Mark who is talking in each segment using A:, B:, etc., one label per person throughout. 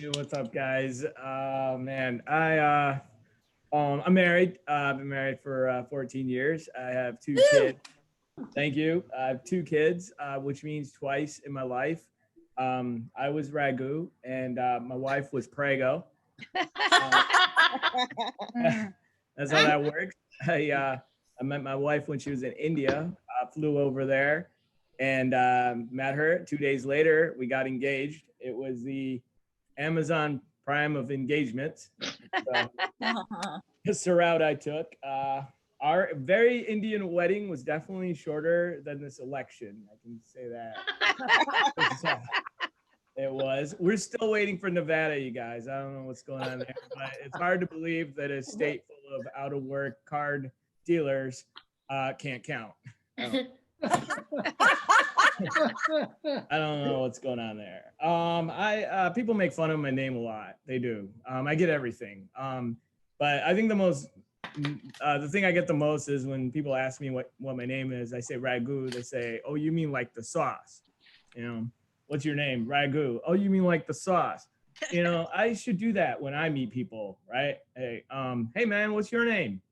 A: Hey, what's up, guys? Man, I'm married. I've been married for 14 years. I have two kids. Thank you. I have two kids, which means twice in my life. I was Raghu, and my wife was Prego. Uh, that's how that works. I met my wife when she was in India. Flew over there and met her. 2 days later, we got engaged. It was the Amazon Prime of engagements. So that's the route I took. Our very Indian wedding was definitely shorter than this election. I can say that. It was. We're still waiting for Nevada, you guys. I don't know what's going on there, but it's hard to believe that a state full of out of work card dealers can't count. I don't know what's going on there. People make fun of my name a lot. They do. I get everything. But I think the thing I get the most is when people ask me what my name is. I say Raghu. They say, "Oh, you mean like the sauce?" You know, what's your name? Raghu. Oh, you mean like the sauce? You know, I should do that when I meet people, right? Hey, hey man, what's your name?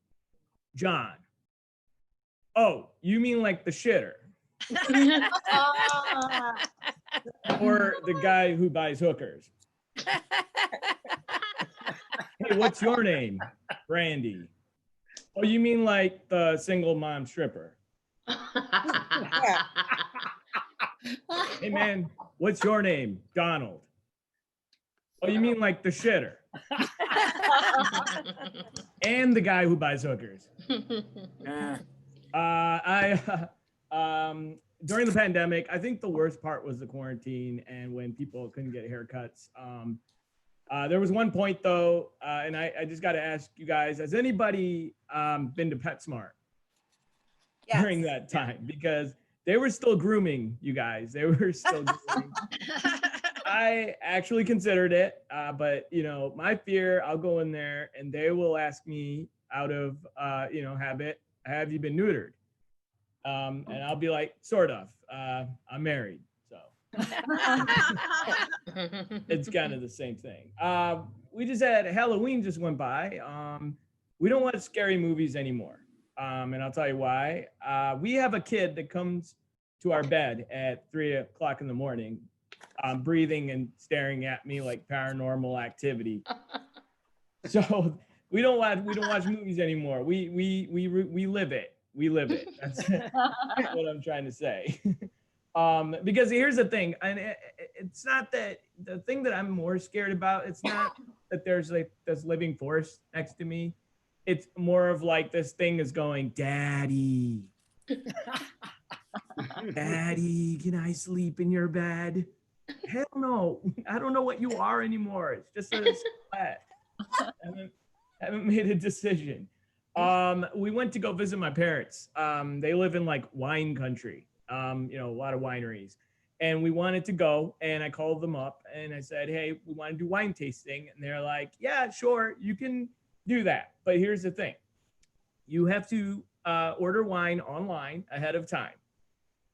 A: John. Oh, you mean like the shitter? Or the guy who buys hookers. Hey, what's your name? Brandy. Oh, you mean like the single mom stripper? Hey man, what's your name? Donald. Oh, you mean like the shitter? And the guy who buys hookers. During the pandemic, I think the worst part was the quarantine and when people couldn't get haircuts. There was one point though, and I just got to ask you guys: has anybody been to PetSmart during that time? Because they were still grooming you guys. They were still grooming. I actually considered it, but you know, my fear: I'll go in there and they will ask me out of habit, "Have you been neutered?" And I'll be like, "Sort of. I'm married." So it's kind of the same thing. We just had Halloween just went by. We don't watch scary movies anymore. And I'll tell you why. We have a kid that comes to our bed at 3 o'clock in the morning, breathing and staring at me like Paranormal Activity. So we don't watch movies anymore. We live it. We live it. That's what I'm trying to say. Because here's the thing, and it's not that the thing that I'm more scared about. It's not that there's like this living force next to me. It's more of like this thing is going, "Daddy, Daddy, can I sleep in your bed?" Hell no, I don't know what you are anymore. It's just a sweat. I haven't made a decision. We went to go visit my parents. They live in like wine country. A lot of wineries. And we wanted to go, and I called them up and I said, "Hey, we want to do wine tasting." And they're like, "Yeah, sure, you can do that. But here's the thing. You have to order wine online ahead of time.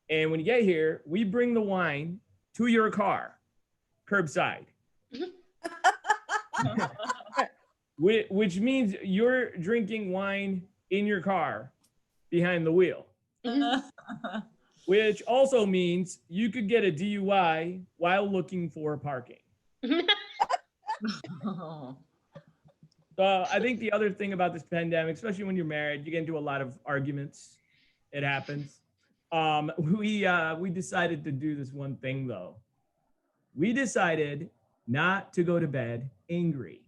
A: And when you get here, we bring the wine to your car, curbside." Which means you're drinking wine in your car behind the wheel. Which also means you could get a DUI while looking for parking. I think the other thing about this pandemic, especially when you're married, you get into a lot of arguments. It happens. We decided to do this one thing though. We decided not to go to bed angry.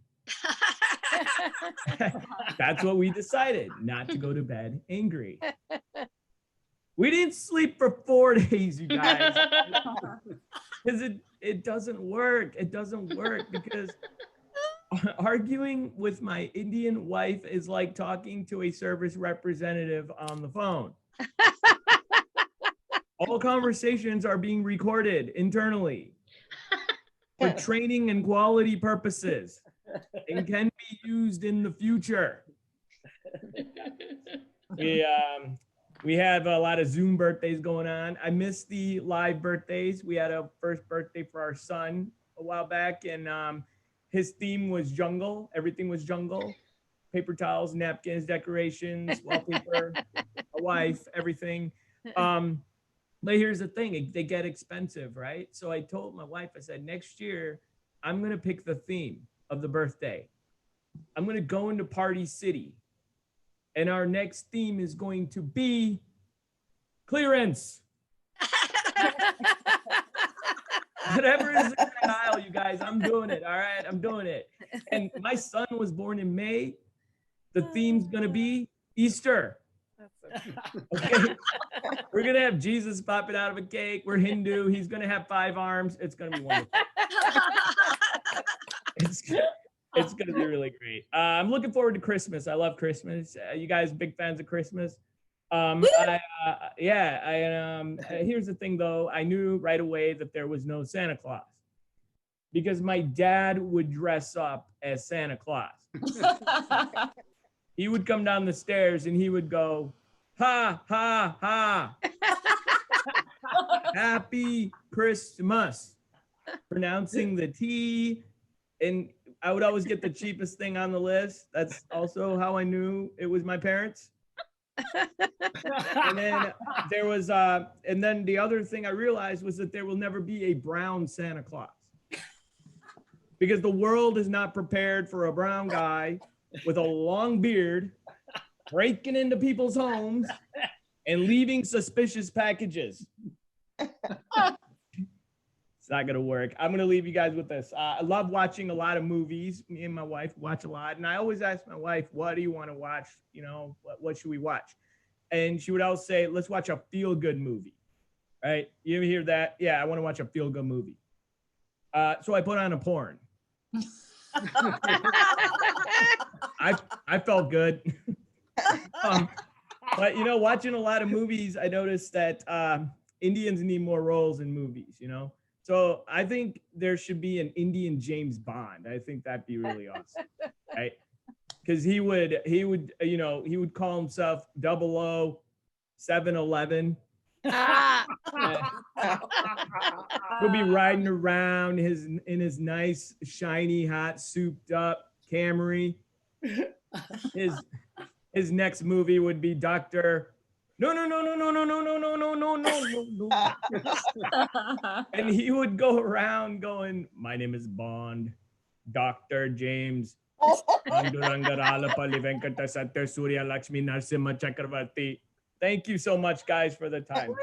A: That's what we decided, not to go to bed angry. We didn't sleep for 4 days, you guys. Because it doesn't work. It doesn't work because arguing with my Indian wife is like talking to a service representative on the phone. All conversations are being recorded internally for training and quality purposes and can be used in the future. We have a lot of Zoom birthdays going on. I missed the live birthdays. We had a first birthday for our son a while back, and his theme was jungle. Everything was jungle. Paper towels, napkins, decorations, wallpaper, a wife, everything. But here's the thing, they get expensive, right? So I told my wife, I said, next year, I'm going to pick the theme of the birthday. I'm going to go into Party City. And our next theme is going to be clearance. Whatever is in that aisle, you guys, I'm doing it. All right, I'm doing it. And my son was born in May. The theme's going to be Easter. Okay. We're going to have Jesus popping out of a cake. We're Hindu. He's going to have 5 arms. It's going to be wonderful. It's going to be really great. I'm looking forward to Christmas. I love Christmas. You guys big fans of Christmas? Here's the thing though. I knew right away that there was no Santa Claus because my dad would dress up as Santa Claus. He would come down the stairs and he would go, ha, ha, ha. Happy Christmas. Pronouncing the T. And I would always get the cheapest thing on the list. That's also how I knew it was my parents. And then there was, and then the other thing I realized was that there will never be a brown Santa Claus. Because the world is not prepared for a brown guy with a long beard breaking into people's homes and leaving suspicious packages. It's not gonna work. I'm gonna leave you guys with this. I love watching a lot of movies. Me and my wife watch a lot, and I always ask my wife, "What do you want to watch? You know, what should we watch?" And she would always say, "Let's watch a feel-good movie." Right? You ever hear that? Yeah, I want to watch a feel-good movie. So I put on a porn. I felt good. But you know, watching a lot of movies, I noticed that Indians need more roles in movies. You know, so I think there should be an Indian James Bond. I think that'd be really awesome, right? Because he would, you know, he would call himself 00711. He'll be riding around in his nice, shiny, hot, souped up Camry. His next movie would be Dr. No. And he would go around going, "My name is Bond, Dr. James. Thank you so much, guys, for the time.